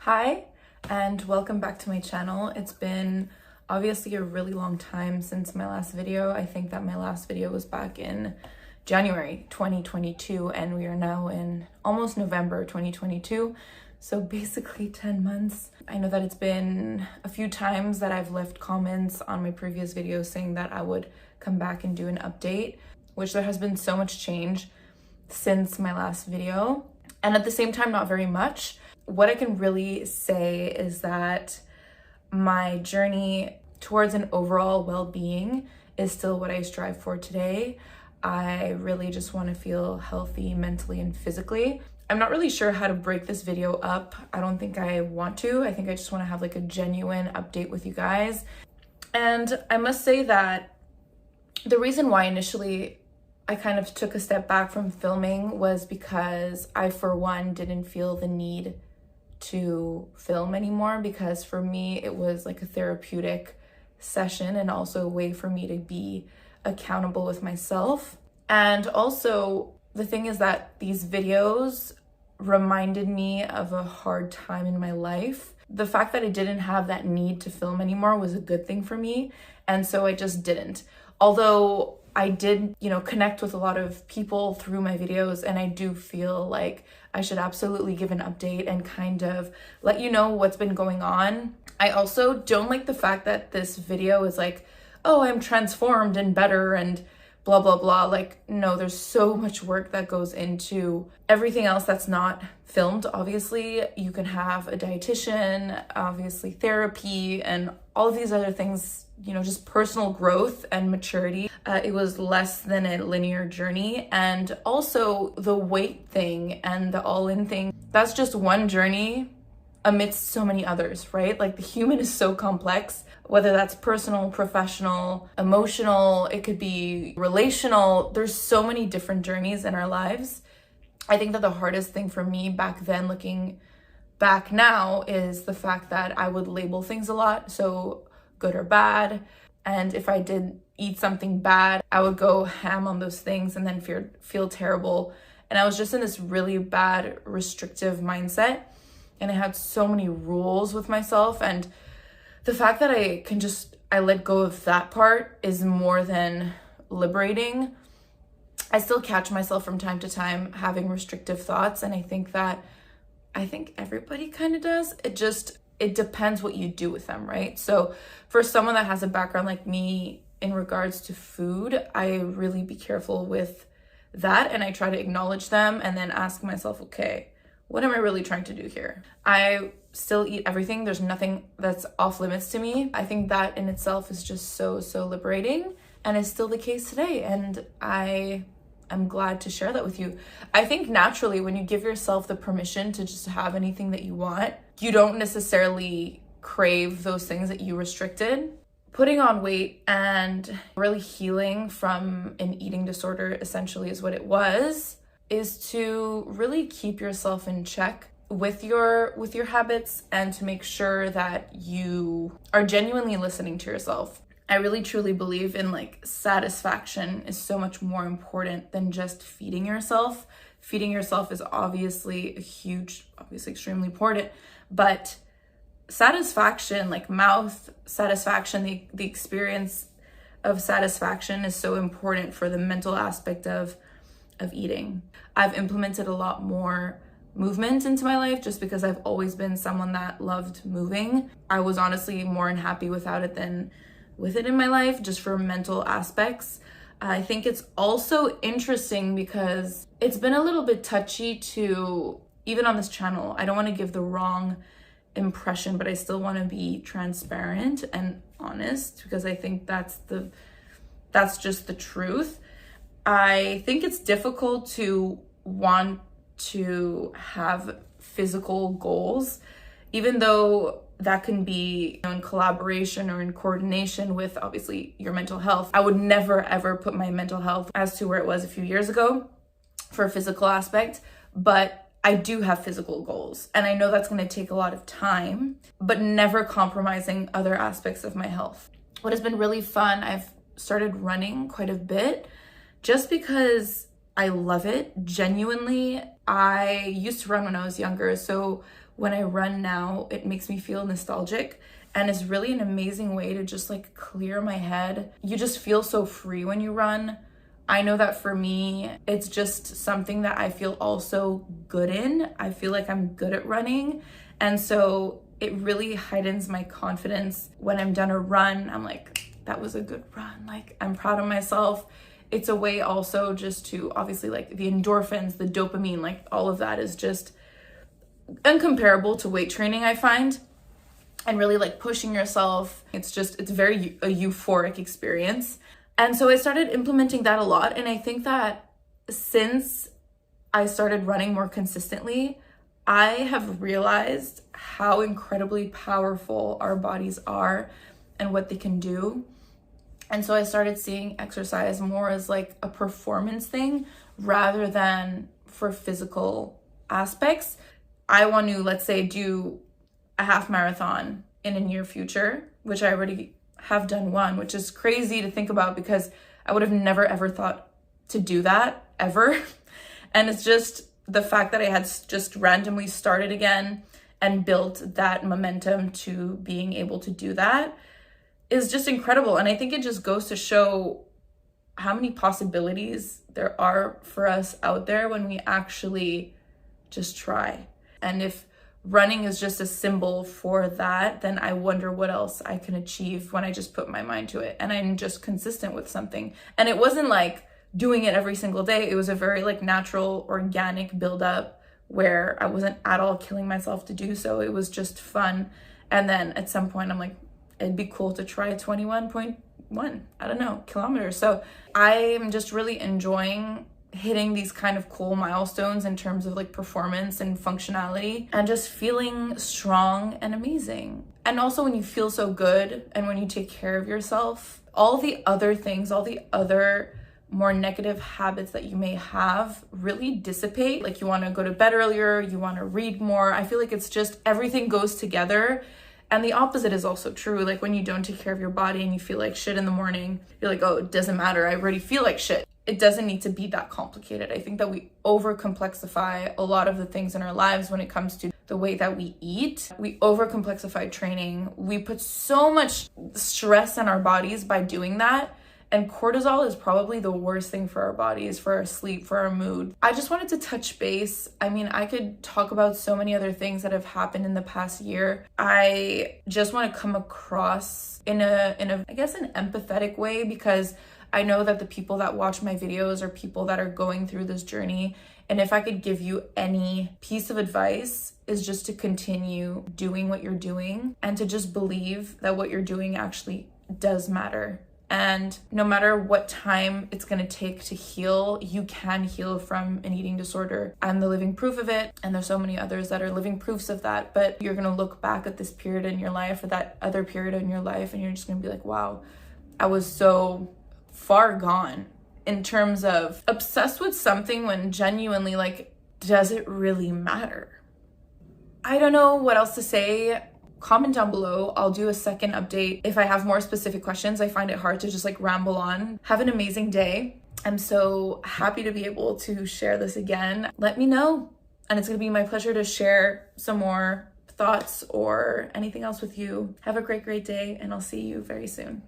Hi, and welcome back to my channel. It's been obviously a really long time since my last video. I think that my last video was back in January 2022, and we are now in almost November 2022. So basically 10 months. I know that it's been a few times that I've left comments on my previous videos saying that I would come back and do an update, which there has been so much change since my last video. And at the same time, not very much. What I can really say is that my journey towards an overall well-being is still what I strive for today. I really just want to feel healthy mentally and physically. I'm not really sure how to break this video up. I don't think I want to. I think I just want to have like a genuine update with you guys. And I must say that the reason why initially I kind of took a step back from filming was because I, for one, didn't feel the need to film anymore, because for me it was like a therapeutic session and also a way for me to be accountable with myself. And also the thing is that these videos reminded me of a hard time in my life. The fact that I didn't have that need to film anymore was a good thing for me, and so I just didn't. Although I did, connect with a lot of people through my videos, and I do feel like I should absolutely give an update and kind of let you know what's been going on. I also don't like the fact that this video is like, oh, I'm transformed and better and blah, blah, blah. Like, no, there's so much work that goes into everything else that's not filmed. Obviously, you can have a dietitian, obviously therapy, and all of these other things, just personal growth and maturity. It was less than a linear journey. And also the weight thing and the all-in thing, that's just one journey amidst so many others, right? Like, the human is so complex, whether that's personal, professional, emotional, it could be relational. There's so many different journeys in our lives. I think that the hardest thing for me back then, looking back now, is the fact that I would label things a lot. So good or bad. And if I did eat something bad, I would go ham on those things and then feel terrible. And I was just in this really bad restrictive mindset. And I had so many rules with myself. And the fact that I let go of that part is more than liberating. I still catch myself from time to time having restrictive thoughts. And I think everybody kind of does. It depends what you do with them, right? So for someone that has a background like me in regards to food, I really be careful with that. And I try to acknowledge them and then ask myself, okay, what am I really trying to do here? I still eat everything. There's nothing that's off limits to me. I think that in itself is just so liberating, and is still the case today. And I'm glad to share that with you. I think naturally when you give yourself the permission to just have anything that you want, you don't necessarily crave those things that you restricted. Putting on weight and really healing from an eating disorder, essentially, is what it was, is to really keep yourself in check with your habits and to make sure that you are genuinely listening to yourself. I really truly believe in satisfaction is so much more important than just feeding yourself. Feeding yourself is obviously extremely important, but satisfaction, like mouth satisfaction, the experience of satisfaction is so important for the mental aspect of eating. I've implemented a lot more movement into my life just because I've always been someone that loved moving. I was honestly more unhappy without it than with it in my life, just for mental aspects. I think it's also interesting because it's been a little bit touchy to, even on this channel, I don't want to give the wrong impression, but I still want to be transparent and honest because I think that's just the truth. I think it's difficult to want to have physical goals, even though that can be in collaboration or in coordination with obviously your mental health. I would never ever put my mental health as to where it was a few years ago for a physical aspect, but I do have physical goals. And I know that's going to take a lot of time, but never compromising other aspects of my health. What has been really fun, I've started running quite a bit just because I love it. Genuinely, I used to run when I was younger. So when I run now, it makes me feel nostalgic, and it's really an amazing way to just like clear my head. You just feel so free when you run. I know that for me, it's just something that I feel also good in. I feel like I'm good at running. And so it really heightens my confidence when I'm done a run. I'm like, that was a good run. Like, I'm proud of myself. It's a way also just to, obviously, like the endorphins, the dopamine, like all of that is just incomparable to weight training, I find. And really like pushing yourself. It's very a euphoric experience. And so I started implementing that a lot. And I think that since I started running more consistently, I have realized how incredibly powerful our bodies are and what they can do. And so I started seeing exercise more as like a performance thing rather than for physical aspects. I want to, let's say, do a half marathon in a near future, which I already have done one, which is crazy to think about because I would have never ever thought to do that ever. And it's just the fact that I had just randomly started again and built that momentum to being able to do that is just incredible. And I think it just goes to show how many possibilities there are for us out there when we actually just try. And if running is just a symbol for that, then I wonder what else I can achieve when I just put my mind to it and I'm just consistent with something. And it wasn't like doing it every single day. It was a very like natural, organic buildup where I wasn't at all killing myself to do so. It was just fun. And then at some point I'm like, it'd be cool to try 21.1, I don't know, kilometers. So I'm just really enjoying hitting these kind of cool milestones in terms of like performance and functionality and just feeling strong and amazing. And also when you feel so good and when you take care of yourself, all the other things, all the other more negative habits that you may have really dissipate. Like you want to go to bed earlier, you want to read more. I feel like it's just everything goes together. And the opposite is also true. Like when you don't take care of your body and you feel like shit in the morning, you're like, oh, it doesn't matter. I already feel like shit. It doesn't need to be that complicated. I think that we overcomplexify a lot of the things in our lives when it comes to the way that we eat. We overcomplexify training. We put so much stress on our bodies by doing that. And cortisol is probably the worst thing for our bodies, for our sleep, for our mood. I just wanted to touch base. I mean, I could talk about so many other things that have happened in the past year. I just want to come across in a I guess, an empathetic way, because I know that the people that watch my videos are people that are going through this journey. And if I could give you any piece of advice, is just to continue doing what you're doing and to just believe that what you're doing actually does matter. And no matter what time it's gonna take to heal, you can heal from an eating disorder. I'm the living proof of it, and there's so many others that are living proofs of that. But you're gonna look back at this period in your life or that other period in your life, and you're just gonna be like, wow, I was so far gone in terms of obsessed with something when genuinely, like, does it really matter? I don't know what else to say. Comment down below. I'll do a second update if I have more specific questions. I find it hard to just like ramble on. Have an amazing day. I'm so happy to be able to share this again. Let me know. And it's gonna be my pleasure to share some more thoughts or anything else with you. Have a great day, and I'll see you very soon.